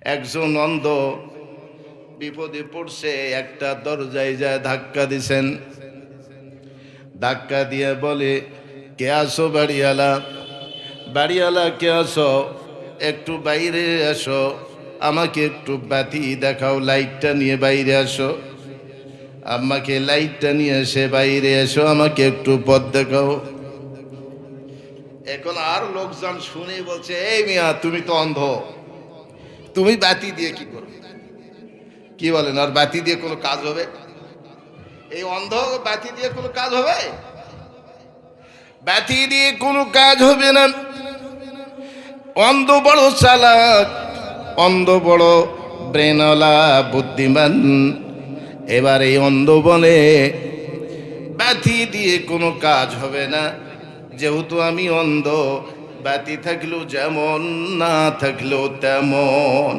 একজন অন্ধ বিপদে পড়ছে, একটা দরজায় যায় ধাক্কা দিছেন। ধাক্কা দিয়ে বলে, কে আসো বাড়িওয়ালা? বাড়িওয়ালা কে আসো? একটু বাইরে আসো, আমাকে একটু বাতি দেখাও, লাইটটা নিয়ে বাইরে আসো। আম্মাকে লাইটটা নিয়ে এসে বাইরে এসো, আমাকে একটু পথ দেখাও। এখন আর লোকজন শুনে বলছে, এই মিয়া তুমি তো অন্ধ, তুমি বাতি দিয়ে কি করবে? কি বলেন, আর বাতি দিয়ে কোনো কাজ হবে? এই অন্ধ বাতি দিয়ে কোনো কাজ হবে? বাতি দিয়ে কোনো কাজ হবে না। অন্ধ বড় চালাক, অন্ধ বড় ব্রেনওয়ালা, বুদ্ধিমান। এবার এই অন্ধ বলে, বাতি দিয়ে কোনো কাজ হবে না, যেহেতু আমি অন্ধ, বাতি থাকলেও যেমন, না থাকলেও তেমন।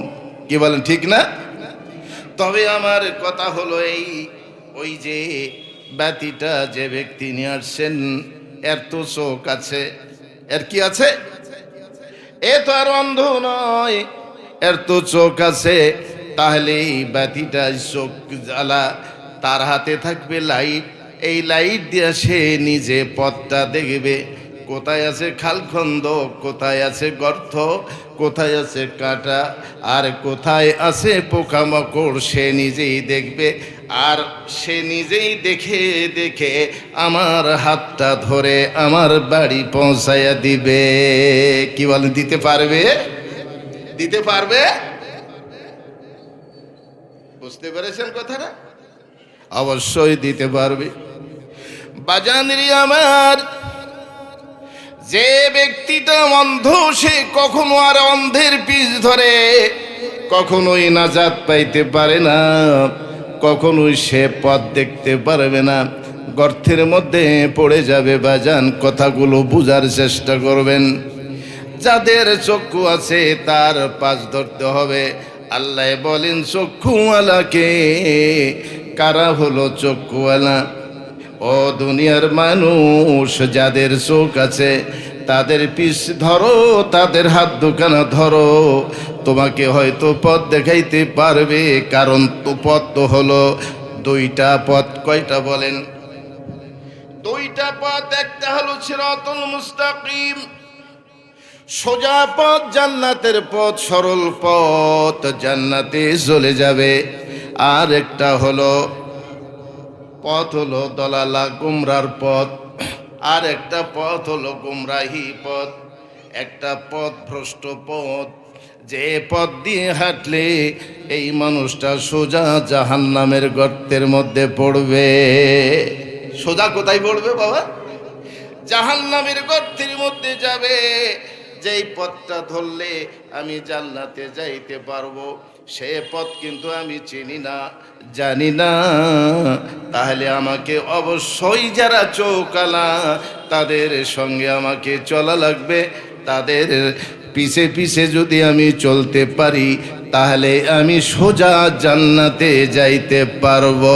কি বলেন, ঠিক না? তবে আমার কথা হলো এই, ওই যে বাতিটা যে ব্যক্তি নিয়ে আসছেন, এর তো চোখ আছে। এর কি আছে? এ তো আর অন্ধ নয়, এর তো চোখ আছে। তাহলে এই বাতিটা চোখ জ্বালা, তার হাতে থাকবে লাইট। এই লাইট দিয়ে সে নিজে পথটা দেখবে, কোথায় আছে খালখন্দ, কোথায় আছে গর্ত, কোথায় আছে কাঁটা, আর কোথায় আছে পোকামাকড়, সে নিজেই দেখবে। আর সে নিজেই দেখে দেখে আমার হাতটা ধরে আমার বাড়ি পৌঁছাইয়া দিবে। কি বলেন, দিতে পারবে? দিতে পারবে? বুঝতে পেরেছেন কথাটা? অবশ্যই দিতে পারবে। বাজানরি আমার, যে ব্যক্তিটা অন্ধ, সে কখনো আর অন্ধের পিছ ধরে কখনোই নাজাত পাইতে পারে না, কখনোই সে পথ দেখতে পারবে না, গর্তের মধ্যে পড়ে যাবে। বাজান, কথাগুলো বুঝার চেষ্টা করবেন। যাদের চক্ষু আছে তার পাশ ধরতে হবে। আল্লাহ বলেন, চক্ষুওয়ালাকে। কারা হলো চক্ষুওয়ালা? ও দুনিয়ার মানুষ, যাদের চোখ আছে তাদের পিছ ধরো, তাদের হাত দুখানা ধরো, তোমাকে হয়তো পথ দেখাইতে পারবে। কারণ তো পথ তো হলো দুইটা পথ। কয়টা বলেন? দুইটা পথ। একটা হলো সিরাতুল মুস্তাকিম, সোজা পথ, জান্নাতের পথ, সরল পথ, জান্নাতে চলে যাবে। আর একটা হলো পথ হলো দলালা, গুমরার পথ। আর একটা পথ হলো গুমরাহি পথ। একটা পথ ভ্রষ্ট পথ, যে পথ দিয়ে হাঁটলে এই মানুষটা সোজা জাহান্নামের গর্তের মধ্যে পড়বে। সোজা কোথায় পড়বে বাবা? জাহান্নামের গর্তের মধ্যে যাবে। যেই পথটা ধরলে আমি জান্নাতে যাইতে পারবো, সে পথ কিন্তু আমি চিনি না, জানি না। তাহলে আমাকে অবশ্যই, যারা চৌকালা, তাদের সঙ্গে আমাকে চলা লাগবে। তাদের পিছে পিছে যদি আমি চলতে পারি, তাহলে আমি সোজা জান্নাতে যাইতে পারবো।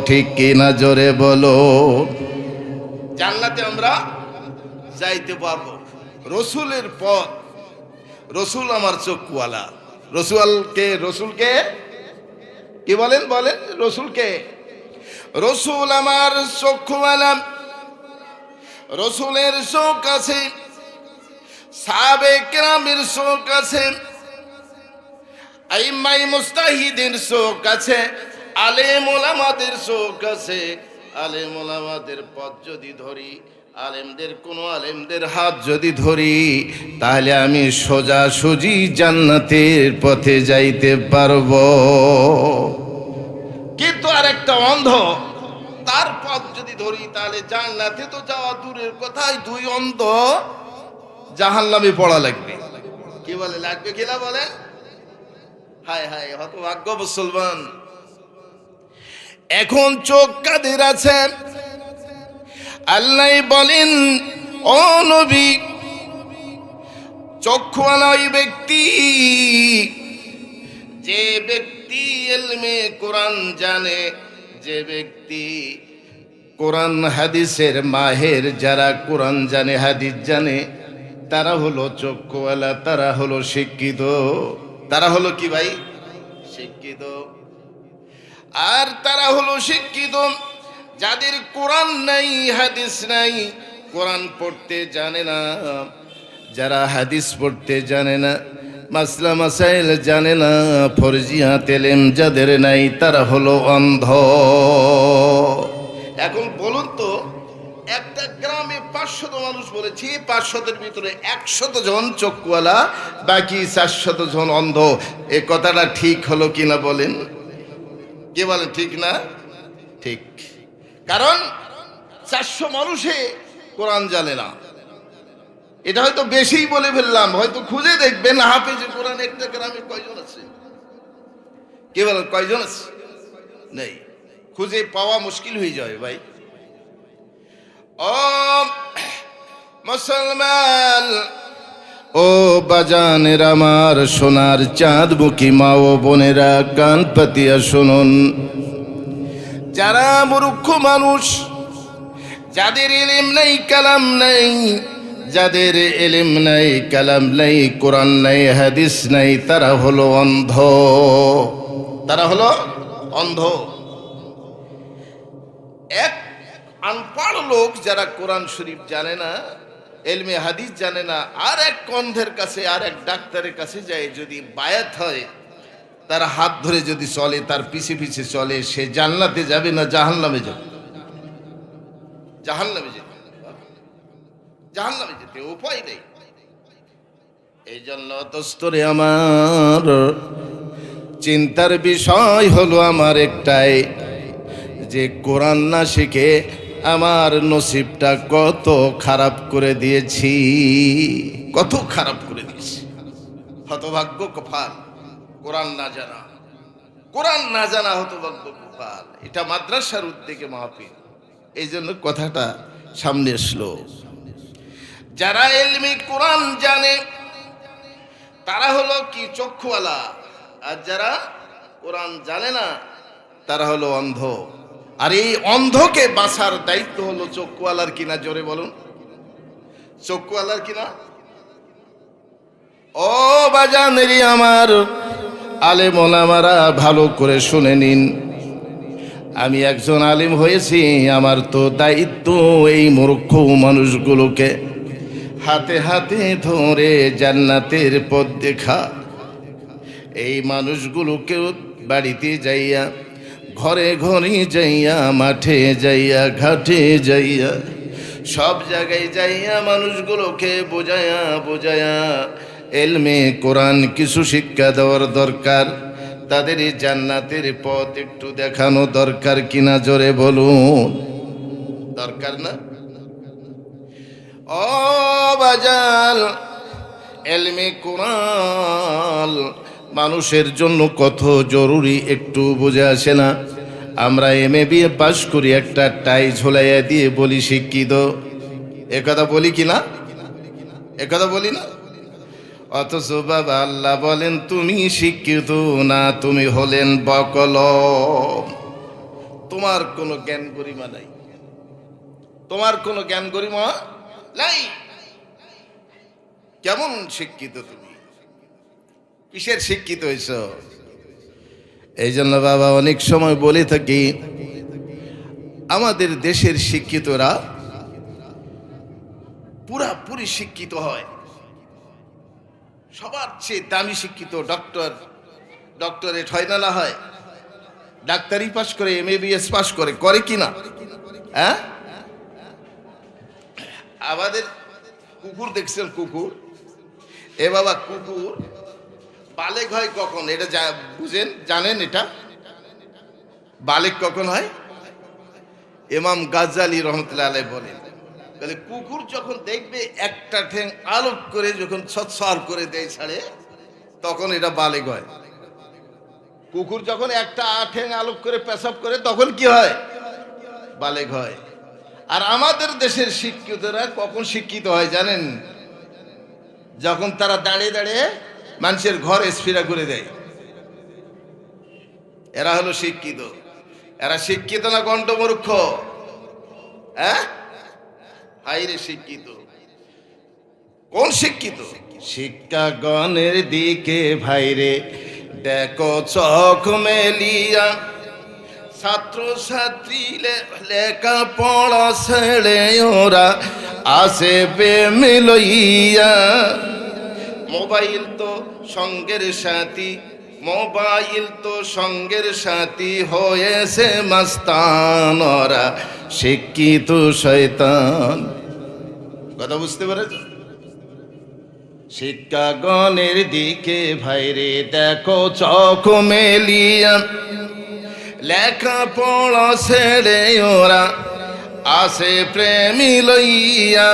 ঠিক কিনা, জোরে বলো। জান্নাতে আমরা যাইতে পারবো। রসুলের পথ, রসুল আমার চক্ষুওয়ালা। রসুলকে, রসুলকে কি বলেন? বলেন রসুলকে। রসুল আমার চক্ষুওয়ালা। রসুলের চোখ আছে, সাহাবে কেরামের চোখ আছে, আইম্মাই মুস্তাহিদের চোখ আছে, আলেম ওলামাদের চোখ আছে। আলেম ওলামাদের পথ যদি ধরি, আলেমদের কোনো আলেমদের হাত যদি ধরি, তাহলে আমি সোজাসুজি জান্নাতের পথে যাইতে পারবো। কিন্তু আর একটা অন্ধ, তার পথ যদি ধরি, তাহলে জান্নাতে তো যাওয়া দূরের কথাই, দুই অন্ধ জাহান্নামে পড়া লাগবে। কি বলে, লাগবে কিনা বলেন? হায় হায়, হতভাগ্য মুসলমান। এখন চোখ কাদের আছে? আল্লাহ বলেন, ও নবী, চক্ষুওয়ালা ওই ব্যক্তি, যে ব্যক্তি ইলমে কোরআন জানে, যে ব্যক্তি কোরআন হাদিসের মাহের, যারা কোরআন জানে, হাদিস জানে, তারা হলো চক্ষুওয়ালা, তারা হলো শিক্ষিত। তারা হলো কি ভাই? শিক্ষিত। আর তারা হলো শিক্ষিত যাদের কোরআন নাই, হাদিস নাই, কোরআন পড়তে জানে না, যারা হাদিস পড়তে জানে না, মাসলা মাসাইল জানে না, ফরজিয়াত ইলম যাদের নাই, তারা হলো অন্ধ। এখন বলুন তো, একটা গ্রামে 500 মানুষ বলেছি, 500-এর ভিতরে 100 জন চক্ষুওয়ালা, বাকি 400 জন অন্ধ। এ কথাটা ঠিক হলো কিনা বলেন? কে বলেন ঠিক না? ঠিক। কারণ 400 মানুষে কোরআন জানে না। এটা হয়তো বেশিই বলে ফেললাম, হয়তো খুঁজে দেখবেন হাফেজে কোরআন একটা গ্রামে কয়জন আছে? কে বলেন কয়জন আছে? নেই, খুঁজে পাওয়া মুশকিল হয়ে যাবে ভাই। ও মুসলমান, ও বাজানের আমার সোনার চাঁদ বুকি মা ও বোনেরা, কান পাতিয়া শুনুন। যারা মূর্খ মানুষ, যাদের ইলম নেই, কালাম নেই, যাদের ইলম নেই, কালাম নেই, কোরআন নেই, হাদিস নেই, তারা হলো অন্ধ। তারা হলো অন্ধ। এক আনপড় লোক যারা কোরআন শরীফ জানে না, ইলমে হাদিস জানে না, আর এক অন্ধের কাছে, আর এক ডাক্তারের কাছে যায় যদি বায়াত হয়, তার হাত ধরে যদি চলে, তার পিছে পিছে চলে, সে জান্নাতে যাবে না জাহান্নামে যাবে? জাহান্নামে যেতে, জাহান্নামে যেতে উপায় নেই। এই জন্য দোস্তরে আমার, চিন্তার বিষয় হলো আমার একটাই, যে কোরআন না শিখে আমার নসিবটা কত খারাপ করে দিয়েছি, কত খারাপ করে দিয়েছি। হতভাগ্য কপাল, কোরআন না জানা, কোরআন না জানা হতভাগ্য কপাল। এটা মাদ্রাসার উদ্যোগে মাহফিল, এই জন্য কথাটা সামনে আসলো। যারা ইলমি কোরআন জানে তারা হলো কি চক্ষুওয়ালা, আর যারা কোরআন জানে না তারা হলো অন্ধ। আর এই অন্ধকে বাঁচার দায়িত্ব হলো চক্ষুওয়ালার কিনা? জোরে বলুন, চক্ষুওয়ালার কিনা? ও বাজানেরি আমার, আলেম ওলামারা ভালো করে শুনে নিন। আমি একজন আলেম হয়েছি, আমার তো দায়িত্ব এই মূর্খ মানুষগুলোকে হাতে হাতে ধরে জান্নাতের পথ দেখা। এই মানুষগুলোকেও বাড়িতে যাইয়া, ঘরে ঘরে যাইয়া, মাঠে যাইয়া, ঘাটে যাইয়া, সব জায়গায় যাইয়া মানুষগুলোকে বোঝায়া বোঝায়া এলমে কোরআন কিছু শিক্ষা দেওয়ার দরকার। তাদের এই জান্নাতের পথ একটু দেখানো দরকার কিনা? জোরে বলুন, দরকার না? ও বাজাল, এলমে কোরআন মানুষের জন্য কত জরুরি একটু বুঝে আসে না। আমরা এমএ বিএ পাশ করি, একটা টাই ঝোলাইয়া দিয়ে বলি শিক্ষিত। একথা বলি কি না? একথা বলি না? অথচ বাবা আল্লাহ বলেন তুমি শিক্ষিত না, তুমি হলেন বকল। তোমার কোনো জ্ঞান গরিমা নাই, তোমার কোনো জ্ঞান গরিমা নাই। কেমন শিক্ষিত তুমি? কিসের শিক্ষিত হয়েছ? এই জন্য বাবা অনেক সময় বলে থাকি, আমাদের দেশের শিক্ষিতরা পুরাপুরি শিক্ষিত হয়, সবার চেয়ে দামি শিক্ষিত। ডক্টরেট হয় না হয়, ডাক্তারি পাশ করে, এমএবিএস পাশ করে, করে কি না? হ্যাঁ, আমাদের কুকুর দেখছেন, কুকুর, এ বাবা কুকুর বালেগ হয় কখন? এটা বুঝেন, জানেন এটা বালেগ কখন হয়? ইমাম গাজ্জালি রহমতুল্লাহ আলাইহি বলেন, তাহলে কুকুর যখন দেখবে একটা ঠ্যাং আলোক করে যখন ছটছর করে দেয় ছাড়ে, তখন এটা বালেগ হয়। কুকুর যখন একটা ঠ্যাং আলোক করে পেশাব করে, তখন কি হয়? বালেগ হয়। আর আমাদের দেশের শিক্ষিতরা কখন শিক্ষিত হয় জানেন? যখন তারা দাঁড়িয়ে দাঁড়িয়ে মানুষের ঘর স্ফিরা করে দেয়, এরা হলো শিক্ষিত। এরা শিক্ষিত না কণ্ঠমূর্খ? হ্যাঁ, হাইরে শিক্ষিত। কোন শিক্ষিত? শিক্ষাগণের দিকে ভাইরে দেখো চোখ মেলিয়া, ছাত্র ছাত্রী লেখা পড়া ছেড়ে ওরা আসে প্রেম লইয়া। মোবাইল তো সঙ্গের সাথী, মোবাইল তো সঙ্গের সাথী হয়েছে মাস্তান, ওরা শিক্ষিত শয়তান। কথা বুঝতে পেরেছ? শিক্ষাগণের দিকে ভাইরে দেখো চোখ মেলিয়া, লেখা পড়া ছেড়ে ওরা আসে প্রেমী লইয়া।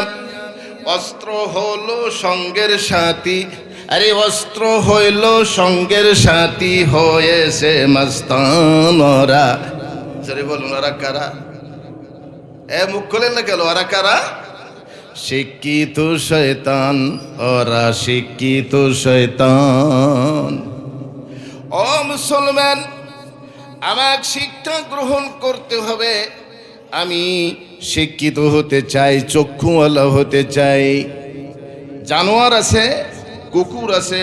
অস্ত্র হলো সঙ্গের সাথী, আরে অস্ত্র হইল সঙ্গের সাথী হয়েছে মাস্তান, ওরা। সরি বলুন, ওরা কারা? মুখ খোলেন না গেল, ওরা কারা? শিক্ষিত শয়তান, ওরা শিক্ষিত শয়তান। ও মুসলমান, আমার শিক্ষা গ্রহণ করতে হবে। আমি শিক্ষিত হতে চাই, চক্ষুওয়ালা হতে চাই। জানোয়ার আছে, কুকুর আছে,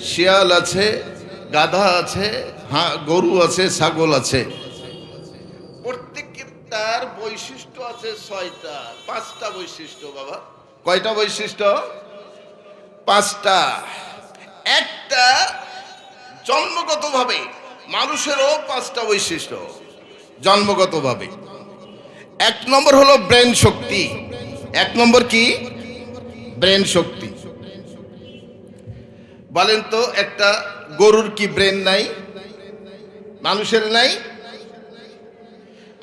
শিয়াল আছে, গাধা আছে, গরু আছে, ছাগল আছে। প্রত্যেকের তার বৈশিষ্ট্য আছে 6টা, 5টা বৈশিষ্ট্য। বাবা, কয়টা বৈশিষ্ট্য? 5টা। একটা জন্মগতভাবে, মানুষেরও 5টা বৈশিষ্ট্য জন্মগতভাবে। 1 নম্বর হলো ব্রেন শক্তি। 1 নম্বর কি? ব্রেন শক্তি। বলেন তো, একটা গরুর কি ব্রেন নাই? মানুষের নাই?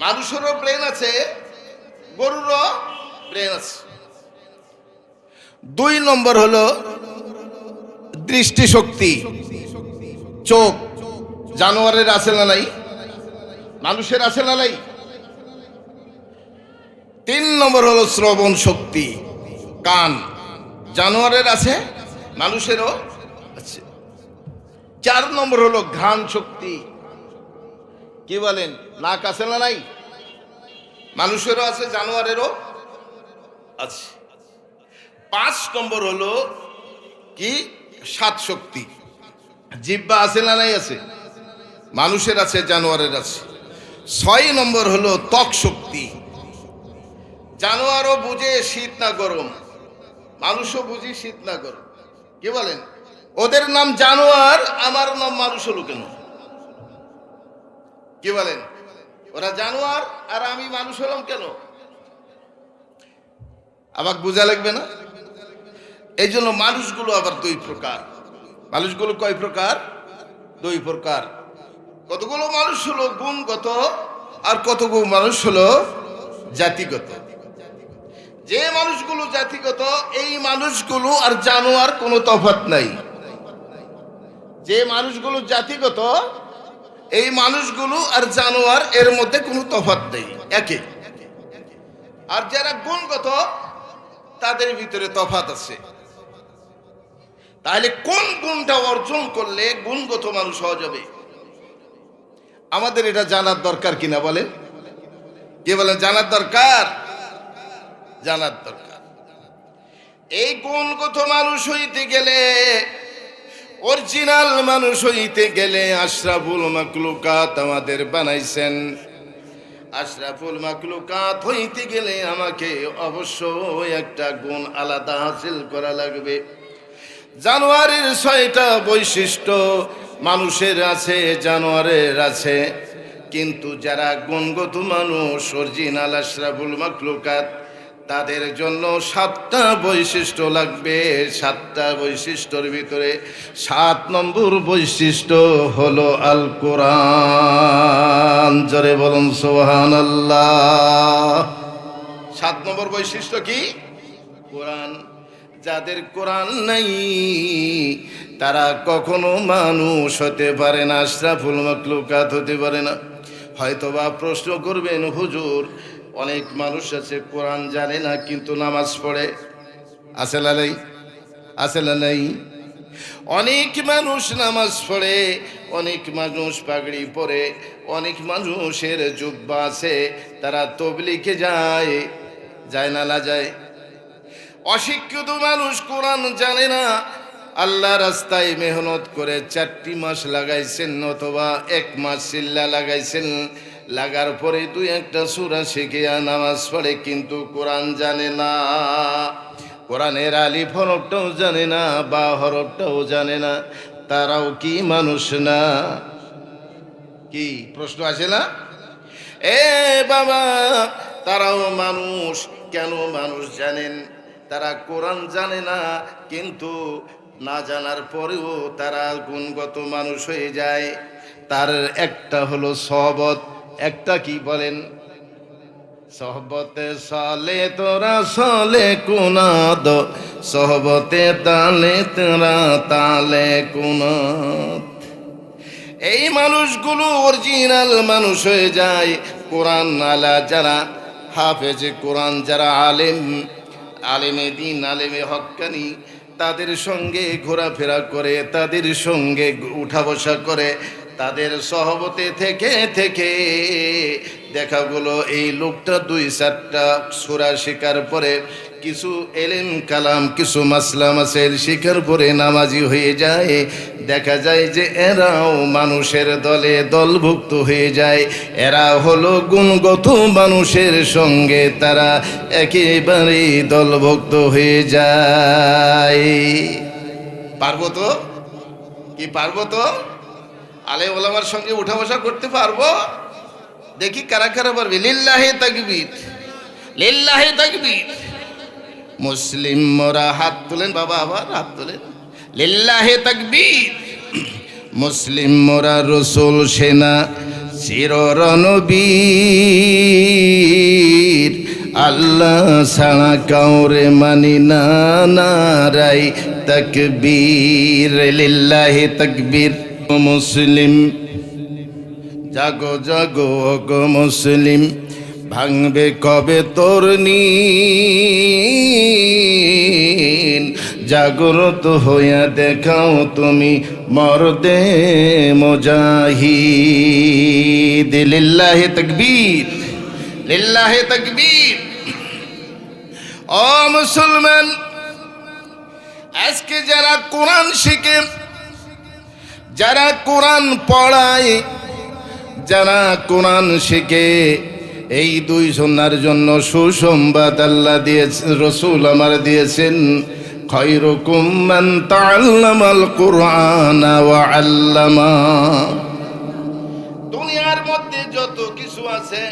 মানুষেরও ব্রেন আছে, গরুরও ব্রেন আছে। 2 নম্বর হলো দৃষ্টিশক্তি, চোখ। জানোয়ারের আছে না নাই? মানুষের আছে না নাই? 3 নম্বর হলো শ্রবণ শক্তি, কান। জানোয়ারের আছে, মানুষেরও আছে। 4 নম্বর হলো ঘ্রাণ শক্তি। কি বলেন, নাক আছে না নাই? মানুষেরও আছে, জানোয়ারেরও আছে। 5 নম্বর হলো কি? স্বাদ শক্তি। জিহ্বা আছে না নাই? আছে। মানুষের আছে, জানোয়ারের আছে। 6 নম্বর হলো ত্বক শক্তি। জানোয়ারও বুঝে শীত না গরম, মানুষও বুঝি শীত না গরম। কি বলেন? ওদের নাম জানোয়ার, আমার নাম মানুষ হলো কেন? কি বলেন? ওরা জানোয়ার আর আমি মানুষ হলাম কেন? আবার বোঝা লাগবে না? এই জন্য মানুষগুলো আবার 2 প্রকার। মানুষগুলো কয় প্রকার? 2 প্রকার। কতগুলো মানুষ হলো গুণগত, আর কতগুলো মানুষ হলো জাতিগত। যে মানুষগুলো জাতিগত, এই মানুষগুলো আর জানোয়ার কোনো তফাৎ নাই। যে মানুষগুলো জাতিগত, এই মানুষগুলো আর জানোয়ার এর মধ্যে কোনো তফাৎ নেই, একই। আর যারা গুণগত, তাদের ভিতরে তফাৎ আছে। তাহলে কোন গুণটা অর্জন করলে গুণগত মানুষ হওয়া যাবে? আমাদের এটা জানার দরকার কিনা বলেন? কে বলেন জানার দরকার? জানার দরকার। এই গুণগত মানুষ হইতে গেলে, অরিজিনাল মানুষ হইতে গেলে আশরাফুল মাখলুকাত আমাদের বানাইছেন। আশরাফুল মাখলুকাত হইতে গেলে আমাকে অবশ্যই একটা গুণ আলাদা হাসিল করা লাগবে। জানোয়ারের 6টা বৈশিষ্ট্য মানুষের আছে, জানোয়ারের আছে। কিন্তু যারা গুণগত মানুষ, অরিজিনাল আশরাফুল মাখলুকাত, তাদের জন্য 7টা বৈশিষ্ট্য লাগবে। 7টা বৈশিষ্ট্যর ভিতরে 7 নম্বর বৈশিষ্ট্য হলো আল কোরআন। জোরে বলুন সুবহানাল্লাহ। 7 নম্বর বৈশিষ্ট্য কি? কোরআন। যাদের কোরআন নাই, তারা কখনো মানুষ হতে পারে না, আশরাফুল মাখলুকাত হতে পারে না। হয়তোবা প্রশ্ন করবেন, হুজুর অনেক মানুষ আছে কোরআন জানে না কিন্তু নামাজ পড়ে, আছে না নাই? আছে না নাই? অনেক মানুষ নামাজ পড়ে, অনেক মানুষ পাগড়ি পরে, অনেক মানুষের জুব্বা আছে, তারা তবলিগে যায়, যায় না? না যায়? অশিক্ষিত মানুষ কোরআন জানে না, আল্লাহ রাস্তায় মেহনত করে 4টি মাস লাগাইছেন অথবা 1 মাস চিল্লা লাগাইছেন, লাগার পরে 2-1টা সূরা শিখে নামাজ পড়ে, কিন্তু কোরআন জানে না। কোরআনের আলিফ হরফটাও জানে না, বা হরফটাও জানে না। তারাও কি মানুষ না? কি প্রশ্ন আসে না? এ বাবা, তারাও মানুষ। কেন মানুষ জানেন? তারা কোরআন জানে না, কিন্তু না জানার পরেও তারা গুণগত মানুষ হয়ে যায়। তার একটা হলো সহবত, একটা কি বলেন? সহবতে সালে তোরা সালে কুনাদ, সহবতে তালে তোরা তালে কুনাদ। এই মানুষগুলো অরিজিনাল মানুষ হয়ে যায়। কোরআন আলা যারা হাফেজে কোরআন, যারা আলেম, আলেমে দিন, আলেমে হক্কানি, তাদের সঙ্গে ঘোরাফেরা করে, তাদের সঙ্গে উঠা বসা করে, তাদের সহবতে থেকে থেকে দেখা গেলো এই লোকটা 2-4টা সূরা শেখার পরে, কিছু এলেম কালাম, কিছু মাসলা মাসেল শিখার পরে নামাজি হয়ে যায়। দেখা যায় যে এরাও মানুষের দলে দলভুক্ত হয়ে যায়। এরা হলো গুণগত মানুষের সঙ্গে তারা একেবারে দলভুক্ত হয়ে যায়। পারবো তো? কি পারবো তো? আলেম ওলামার সঙ্গে উঠা বসা করতে পারবো? দেখি কারা কারা পারবে। লিল্লাহে তাকবীর, লিল্লাহে তাকবীর। মুসলিম মোরা হাত তোলেন বাবা, আবার হাত তোলেন। লিল্লাহে তাকবীর। মুসলিম মোরা রসুল সেনা চির রণবীর, আল্লাহ ছাড়া কাউরে মানি না, নারাই তাকবীর। লিল্লাহে তাকবীর। মুসলিম জাগো জাগো গো মুসলিম, ভাঙবে কবে তোর নিন, জাগ্রত হইয়া দেখাও তুমি মর্দে মুজাহিদ। লিল্লাহি তাকবীর, লিল্লাহি তাকবীর। ও মুসলমান, আজকে যারা কোরআন শিখে, যারা কোরআন পড়ায়, যারা কোরআন শিখে, এই 2 জনের জন্য সুসংবাদ আল্লাহ দিয়েছেন, রসুল আমার দিয়েছেন। খায়রুকুম মান তাআল্লামাল কুরআনা ওয়া আল্লামা। দুনিয়ার মধ্যে যত কিছু আছে,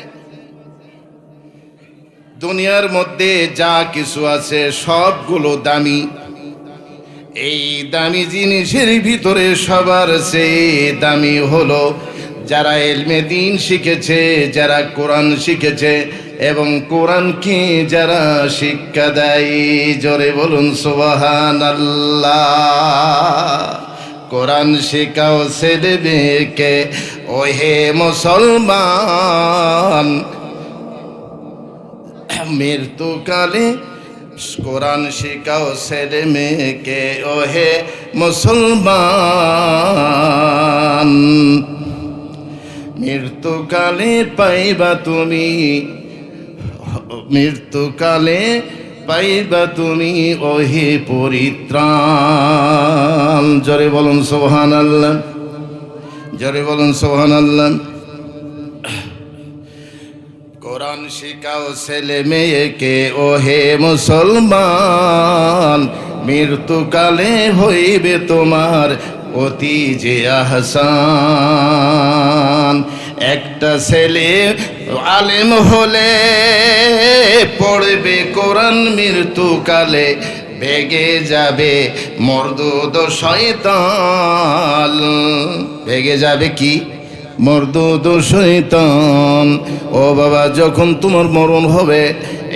দুনিয়ার মধ্যে যা কিছু আছে সবগুলো দামি। এই দামি জিনিসের ভিতরে সবার চেয়ে দামি হলো যারা ইলমে দ্বীন শিখেছে, যারা কোরআন শিখেছে এবং কোরআনকে যারা শিক্ষা দেয়। জোরে বলুন সুবহানাল্লাহ। কোরআন শিখাও ছেলে মেয়েকে, ওহে মুসলমান, মৃত্যুকালে কোরআন শিখাও ছেলে মেয়েকে, ওহে মুসলমান। মৃত্যুকালে পাইবা তুমি, মৃত্যুকালে পাইবা তুমি ওহে পরিত্রাণ। জোরে বলুন সুবহানাল্লাহ, জোরে বলুন সুবহানাল্লাহ। কোরআন শিখাও ছেলে মেয়েকে, ওহে মুসলমান, মৃত্যুকালে হইবে তোমার অতি যে আহসান। একটা ছেলে আলেম হলে পড়বে কোরআন, মৃত্যুকালে ভেগে যাবে মরদুদ শয়তান। ভেগে যাবে কি? মরদুদ শয়তান। ও বাবা, যখন তোমার মরণ হবে,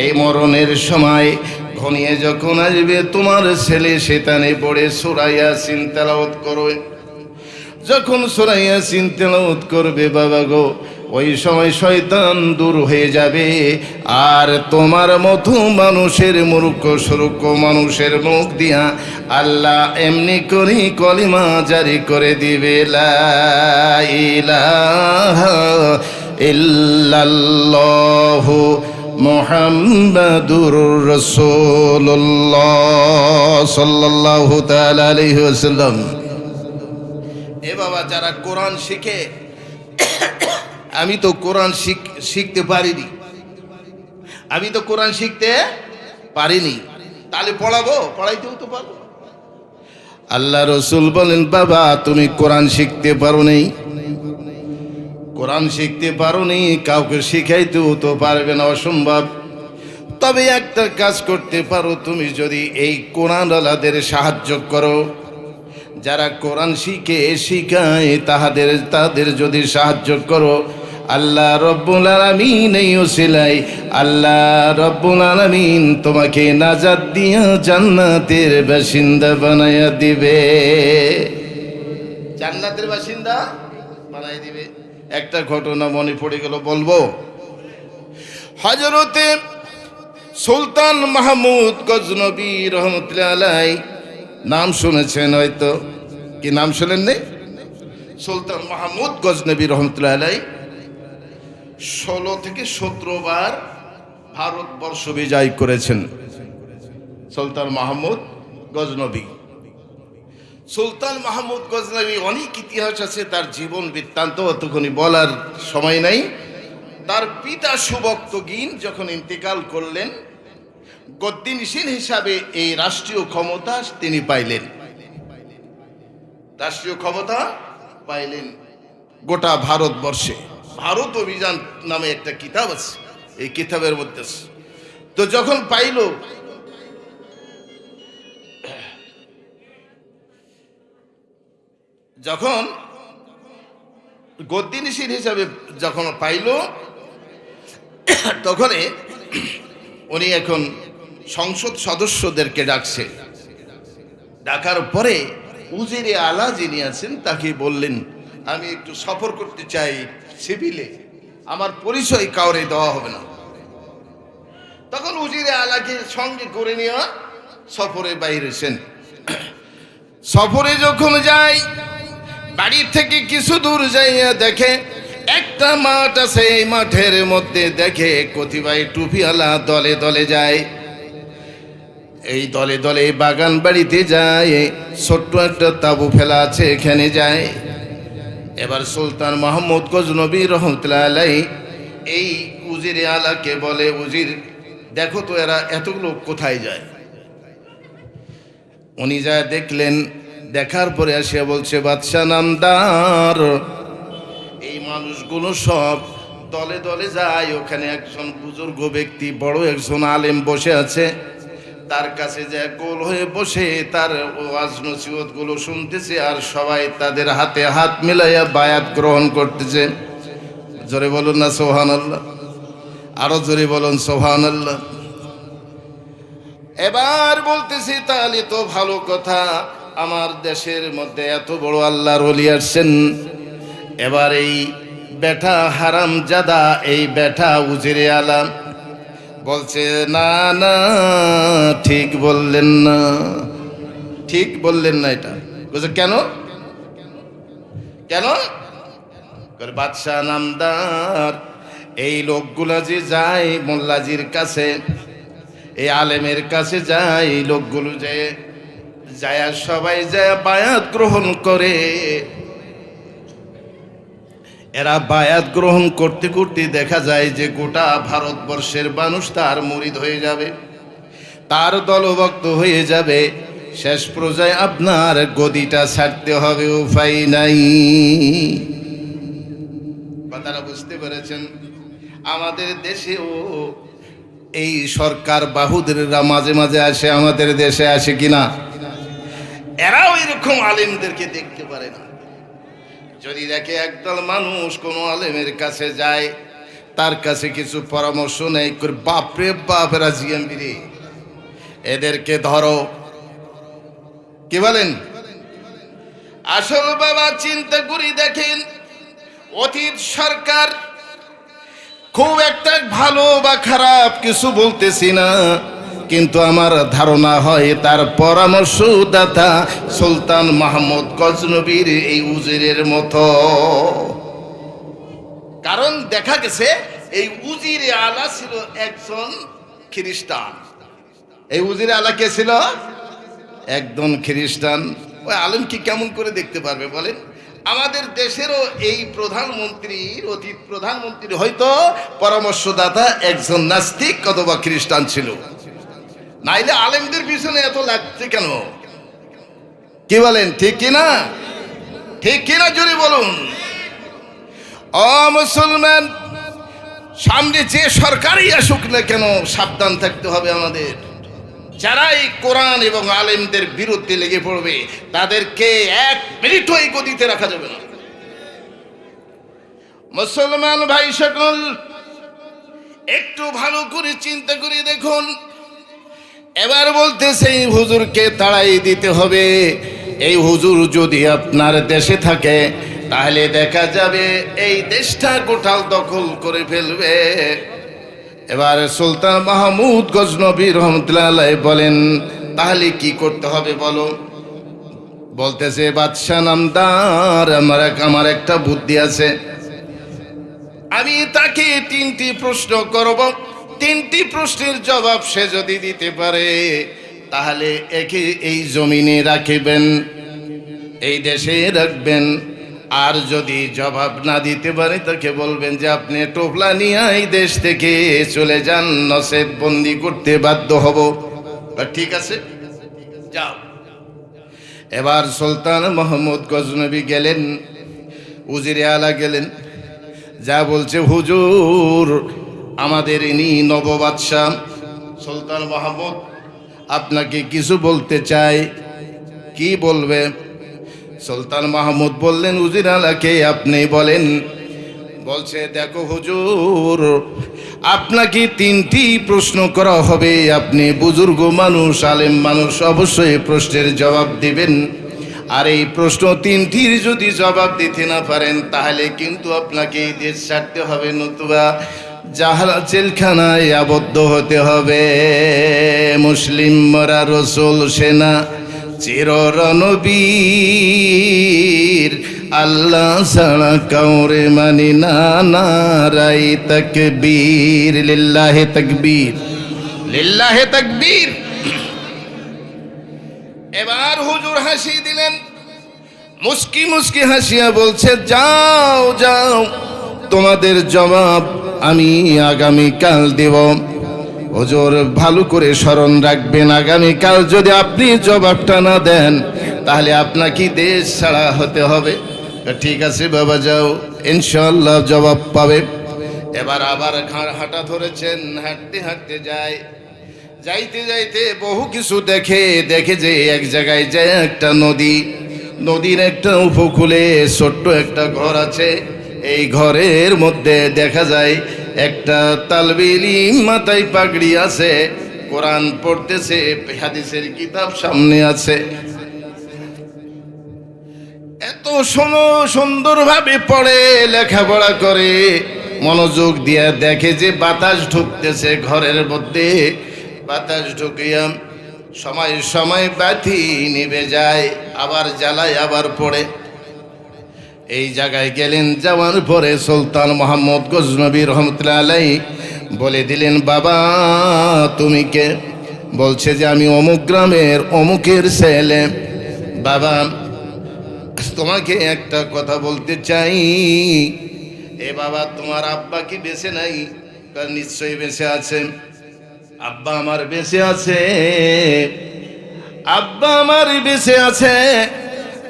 এই মরণের সময় ঘনিয়ে যখন আসবে, তোমার ছেলে শয়তানে পড়ে সূরা ইয়াসিন তেলাওয়াত করবে। যখন সূরা ইয়াসিন তেলাওয়াত করবে বাবা গো, ওই সময় শয়তান দূর হয়ে যাবে। আর তোমার মতো মানুষের মূর্খ সুরূখ মানুষের মুখ দিয়া আল্লাহ এমনি করে কলিমা জারি করে দিবে, লা ইলাহা ইল্লাল্লাহু মুহাম্মাদুর রাসূলুল্লাহ সাল্লাল্লাহু তাআলা আলাইহি ওয়াসাল্লাম। এ বাবা, যারা কোরআন শিখে, আমি তো কোরআন শিখতে পারিনি, আমি তো কোরআন শিখতে পারিনি, তাহলে পড়াইতেও তো পারবো। আল্লাহ রসুল বলেন, বাবা তুমি কোরআন শিখতে পারো নি, কোরআন শিখতে পারো নি, কাউকে শিখাইতেও তো পারবে না, অসম্ভব। তবে একটা কাজ করতে পারো, তুমি যদি এই কোরআনওয়ালাদের সাহায্য করো, যারা কোরআন শিখায় তাদের যদি সাহায্য করো, আল্লাহ রব্বুল আলামিন এই ওসিলায় আল্লাহ রব্বুল আলামিন তোমাকে নাজাত দিয়া জান্নাতের বাসিন্দা বানায়া দিবে, জান্নাতের বাসিন্দা বানাই দিবে। একটা ঘটনা মনে পড়ে গেল, বলবো। হযরতে সুলতান মাহমুদ গজনবী রহমতুল্লাহ আলাইহি, নাম শুনেছেন হয়তো, কি নাম শুনেননি? সুলতান মাহমুদ গজনবী রহমতুল্লাহ আলাইহি 16 থেকে 17 বার ভারতবর্ষ বিজয় করেছেন। সুলতান মাহমুদ গজনবী, সুলতান মাহমুদ গজনবী অনেক ইতিহাস আছে, তার জীবন বৃত্তান্ত অতক্ষণই বলার সময় নাই। তার পিতা সুবক্তগীন যখন ইন্তেকাল করলেন, গদ্দিনশীল হিসাবে এই রাষ্ট্রীয় ক্ষমতা তিনি পাইলেন, রাষ্ট্রীয় ক্ষমতা পাইলেন গোটা ভারতবর্ষে। ভারত অভিযান নামে একটা কিতাব আছে, এই কিতাবের মধ্যে। তো যখন পাইল, যখন গদ্দিনশীল হিসাবে যখন পাইল, তখন উনি এখন সংসদ সদস্যদেরকে ডাকছে। ডাকার পরে উজিরে আলা যিনি আছেন তাকে বললেন, আমি একটু সফর করতে চাই সিভিলে, আমার পরিচয় কাউরে দেওয়া হবে না। তখন উজিরে আলাকে সঙ্গে করে নিয়ে সফরে বাইরেছেন। সফরে যখন যায়, বাড়ির থেকে কিছু দূর যাইয়া দেখে একটা মাঠ আছে, এই মাঠের মধ্যে দেখে কতিপয় টুপিওয়ালা দলে দলে যায়। এই দলে দলে বাগান বাড়িতে যায়, ছোট্ট একটা তাঁবু ফেলা আছে, এখানে যায়। এবার সুলতান মাহমুদ গজনবী রহমতুল্লাহ আলাইহি এই উজিরে আলাকে বলে, উজির দেখো তো এরা এতগুলো কোথায় যায়। উনি যা দেখলেন, দেখার পরে আসিয়া বলছে, বাদশা নামদার, এই মানুষগুলো সব দলে দলে যায়, ওখানে একজন বুজুর্গ ব্যক্তি, বড় একজন আলেম বসে আছে, তার কাছে যে গোল হয়ে বসে তার ওয়াজ নসিহত গুলো শুনতেছে, আর সবাই তাদের হাতে হাত মিলাইয়া বায়াত গ্রহণ করতেছে। জোরে বলুন না সুবহানাল্লাহ, আরো জোরে বলুন সুবহানাল্লাহ। এবার বলতেছি, তাহলে তো ভালো কথা, আমার দেশের মধ্যে এত বড় আল্লাহর ওলি আসছেন। এবার এই বেটা হারামজাদা, এই বেটা উজিরে আলাম বলছে, না না, ঠিক বললেন না, ঠিক বললেন না। এটা বলছে, কেন কেন? বাদশাহ নামদার, এই লোকগুলা যে যায় মোল্লাজির কাছে, এই আলেমের কাছে যায়, এই লোকগুলো যায় সবাই যায় বায়াত গ্রহণ করে। এরা বায়াত গ্রহণ করতে করতে দেখা যায় যে গোটা ভারতবর্ষের মানুষ তার মুরিদ হয়ে যাবে, তার দলভক্ত হয়ে যাবে। শেষ পর্যায়ে আপনার গদিটা ছাড়তে হবে, উপায় নাই। কথাটা বুঝতে পেরেছেন? আমাদের দেশেও এই সরকার বাহুদেররা মাঝে মাঝে আসে, আমাদের দেশে আসে কিনা? এরাও এরকম আলেমদেরকে দেখতে পারে না। যদি দেখে একদল মানুষ কোনো আলেমের কাছে যায়, তার কাছে কিছু পরামর্শ নেই, বাপরে বাপ, এরা জিএমবি রে, এদেরকে ধরো। কি বলেন? আসল বাবা চিন্তা করি দেখেন, অতীত সরকার খুব একটা ভালো বা খারাপ কিছু বলতেছি না, কিন্তু আমার ধারণা হয় তার পরামর্শদাতা সুলতান মাহমুদ গজনবীর এই উজিরের মতো। কারণ দেখা গেছে এই উজিরে আলা ছিল একজন খ্রিস্টান। এই উজিরে আলা কে ছিল? একজন খ্রিস্টান। ওই আলেম কি কেমন করে দেখতে পারবে বলেন? আমাদের দেশেরও এই প্রধানমন্ত্রীর, অতীত প্রধানমন্ত্রী হয়তো পরামর্শদাতা একজন নাস্তিক অথবা খ্রিস্টান ছিল, নাইলে আলেমদের পিছনে এত লাগছে কেন? কি বলেন, ঠিক কিনা? ঠিক কিনা জোরে বলুন। ও মুসলমান, সামনে যে সরকারই আসুক না কেন সাবধান থাকতে হবে আমাদের। যারা এই কোরআন এবং আলেমদের বিরুদ্ধে লেগে পড়বে তাদেরকে এক মিনিটও এই গদিতে রাখা যাবে না। মুসলমান ভাই সকল, একটু ভালো করে চিন্তা করে দেখুন। এবার বলতেছে এই হুজুরকে তাড়াই দিতে হবে। এই হুজুর যদি আপনার দেশে থাকে তাহলে দেখা যাবে এই দেশটা গোটাল দখল করে ফেলবে। এবার সুলতান মাহমুদ গজনবী রহমতুল্লাহ আলাইহি বলেন, তাহলে কি করতে হবে বলো? বলতেছে, বাদশাহ নামদার, আমার একটা বুদ্ধি আছে। আমি তাকে 3টি প্রশ্ন করব, 3টি প্রশ্নের জবাব সে যদি দিতে পারে তাহলে একে এই জমিনে রাখবেন, এই দেশে রাখবেন। আর যদি জবাব না দিতে পারে তাকে বলবেন যে আপনি টোপলা নিয়ে এই দেশ থেকে চলে যান, নচেৎ বন্দি করতে বাধ্য হব। ঠিক আছে, যাও। এবার সুলতান মাহমুদ গজনবী গেলেন, উজিরে আলা গেলেন, যা বলছে, হুজুর আমাদের ইনি নববাদশাহ সুলতান মাহমুদ আপনাকে কিছু বলতে চাই। কি বলবে? সুলতান মাহমুদ বললেন, উজির আলাকে আপনি বলেন। বলছে, দেখো হুজুর, আপনাকে 3টি প্রশ্ন করা হবে। আপনি বুজুর্গ মানুষ, আলেম মানুষ, অবশ্যই প্রশ্নের জবাব দিবেন। আর এই প্রশ্ন 3টির যদি জবাব দিতে না পারেন তাহলে কিন্তু আপনাকে এই দেশ ছাড়তে হবে, নতুবা জাহালা জেলখানায় আবদ্ধ হতে হবে। মুসলিম মরা রসুল সেনা চির রণবীর, আল্লাহ ছাড়া কাউরে মানি না, নারাই তাকবীর, লিল্লাহে তাকবীর, লিল্লাহে তাকবীর। এবার হুজুর হাসি দিলেন, মুস্কি মুস্কি হাসিয়া বলছে, যাও যাও, তোমাদের জবাব আমি আগামীকাল দেব। হুজুর ভালো করে স্মরণ রাখবেন, আগামীকাল যদি আপনি জবাবটা না দেন তাহলে আপনাকে দেশ ছাড়া হতে হবে। ঠিক আছে বাবা, যাও, ইনশাআল্লাহ জবাব পাবে। এবার আবার হাঁটা ধরেছেন, হাঁটতে হাঁটতে যায়। যাইতে যাইতে বহু কিছু দেখে যে এক জায়গায় যায় একটা নদী, নদীর একটা উপকূলে ছোট্ট একটা ঘর আছে। এই ঘরের মধ্যে দেখা যায় একটা তালবেলি, মাথায় পাগড়ি আছে, কোরআন পড়তেছে, হাদিসের কিতাব সামনে আছে। এত সুন্দরভাবে পড়ে, লেখাপড়া করে, মনোযোগ দিয়ে দেখে যে বাতাস ঢুকতেছে ঘরের মধ্যে। বাতাস ঢুকিয়া সময় সময় বাতি নিভে যায়, আবার জ্বালায়, আবার পড়ে। এই জায়গায় গেলেন, যাওয়ার পরে সুলতান মোহাম্মদ গজনবী রহমতুল্লাহ আলাইহি বলে দিলেন, বাবা তুমি কে? বলছে যে আমি অমুক গ্রামের অমুকের ছেলে। বাবা তোমাকে একটা কথা বলতে চাই। এ বাবা, তোমার আব্বা কি বেঁচে নাই? নিশ্চয়ই বেঁচে আছে। আব্বা আমার বেঁচে আছে, আব্বা আমার বেঁচে আছে।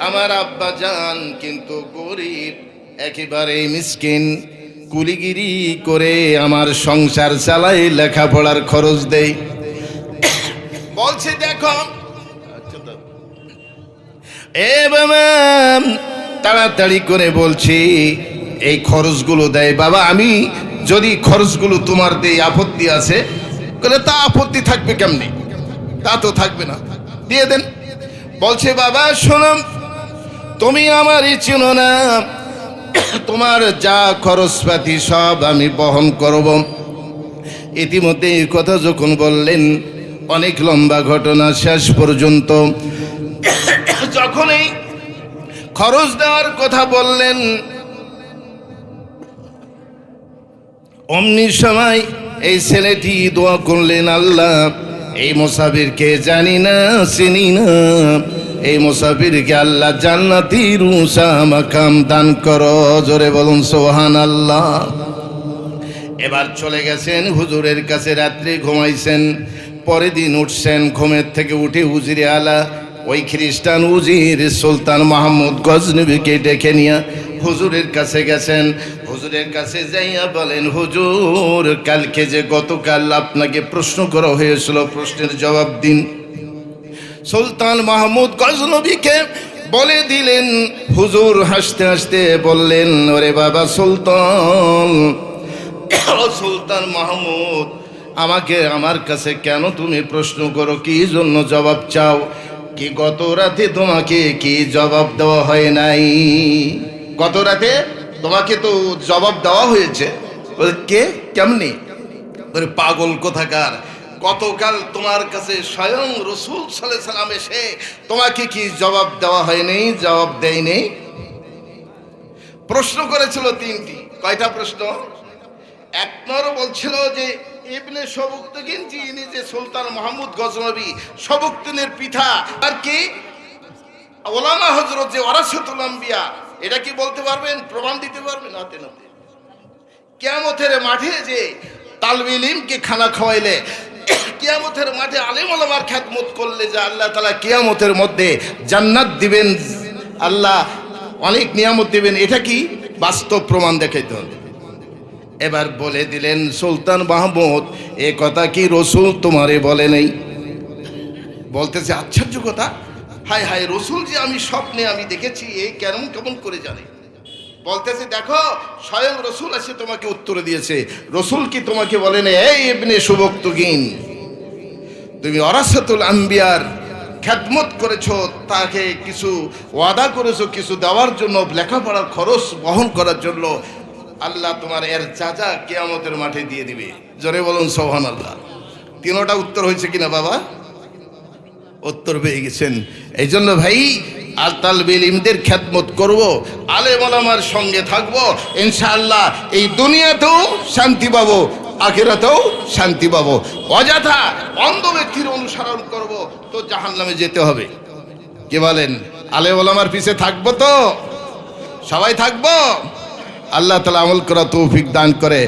আমার আব্বা জান কিন্তু গরিব, একেবারে মিসকিন, কুলিগিরি করে আমার সংসার চালাই, লেখাপড়ার খরচ দেই। বলছে, দেখো এ বাবা, তাড়াতাড়ি করে বলছি, এই খরচগুলো দেয়। বাবা আমি যদি খরচগুলো তোমার দেই আপত্তি আছে? বলে, তা আপত্তি থাকবে কেমনি? তা তো থাকবে না, দিয়ে দেন। বলছে, বাবা শোনো, তুমি আমারই চিনো না, তোমার যা খরচপাতি সব আমি বহন করব। ইতিমধ্যে এই কথা যখন বললেন, অনেক লম্বা ঘটনা, শেষ পর্যন্ত যখন এই খরচ দেওয়ার কথা বললেন, অমনি সময় এই ছেলেটি দোয়া করলেন, আল্লাহ এই মুসাফিরকে জানি না চিনি না, এই মুসাফিরকে আল্লাহ জান্নাতির উঁচা মাকাম দান করো। জোরে বলুন সুবহানাল্লাহ। এবার চলে গেছেন হুজুরের কাছে, রাত্রে ঘুমাইছেন, পরের দিন উঠছেন, ঘুমের থেকে উঠে উজিরে আলা ওই খ্রিস্টান উজির সুলতান মাহমুদ গজনবীকে ডেকে নিয়ে হুজুরের কাছে গেছেন। হুজুরের কাছে যাইয়া বলেন, হুজুর কালকে যে গতকাল আপনাকে প্রশ্ন করা হয়েছিল, প্রশ্নের জবাব দিন। সুলতান মাহমুদ গজনবীকে বলে দিলেন। হুজুর হাসতে হাসতে বললেন, ওরে বাবা সুলতান, সুলতান মাহমুদ, আমাকে আমার কাছে কেন তুমি প্রশ্ন করো, কি জন্য জবাব চাও? কি গত রাতে তোমাকে কি জবাব দেওয়া হয় নাই? গত রাতে তোমাকে তো জবাব দেওয়া হয়েছে। কে কেমনি? পাগল কোথাকার, গতকাল তোমার কাছে স্বয়ং রসুল সাল্লাল্লাহু আলাইহি সাল্লাম এসে তোমাকে কি জবাব দেওয়া হয়নি? জবাব দেয়নি। প্রশ্ন করেছিল তিনটি। কয়টা প্রশ্ন? এক নম্বর বলছিল যে ইবনে সবুকতগিন, যিনি যে সুলতান মাহমুদ গজনবী সবুকতিনের পিতা, আর কি ওলামা হযরত যে ওয়ারাসাতুল আম্বিয়া, এটা কি বলতে পারবেন? প্রমাণ দিতে পারবেন হাতে নাতে? কিয়ামতের মাঠে যে তালবে ইলমকে খানা খাওয়াইলে, কিয়ামতের মাঠে আলেম ওলামার খেদমত করলে যে আল্লাহ তাআলা কিয়ামতের মধ্যে জান্নাত দিবেন, আল্লাহ অনেক নিয়ামত দিবেন, এটা কি বাস্তব প্রমাণ দেখাইতে হবে। এবার বলে দিলেন, সুলতান মাহমুদ এ কথা কি রসুল তোমারে বলে নেই? বলতেছে আশ্চর্য কথা, হায় হায়, রসুল যে আমি স্বপ্নে আমি দেখেছি, এই কেমন কেমন করে জানে? বলতেছে দেখো, স্বয়ং রসুল এসে তোমাকে উত্তর দিয়েছে। রসুল কি তোমাকে বলে নেই, এই ইবনে সুবক্তগিন, তুমি ওয়ারাসাতুল আম্বিয়ার খেদমত করেছো, তাকে কিছু ওয়াদা করেছো কিছু দেওয়ার জন্য, লেখাপড়ার খরচ বহন করার জন্য, আল্লাহ তোমার এর চাচা কিয়ামতের মাঠে দিয়ে দিবে। জোরে বলুন সুবহানাল্লাহ। তিনটা উত্তর হয়েছে কিনা বাবা? উত্তর পেয়ে গেছেন। এই জন্য ভাই আর তালবে ইলমদের খেদমত করব, আলেম ওলামার সঙ্গে থাকবো, ইনশাআল্লাহ এই দুনিয়াতেও শান্তি পাবো, আখিরাতেও শান্তি পাবো। অযথা অন্ধ ব্যক্তির অনুসরণ করব তো জাহান্নামে যেতে হবে। কি বলেন? আলেম ওলামার পিছে থাকবো তো? সবাই থাকবো? আল্লাহ তাআলা আমল করা তৌফিক দান করে।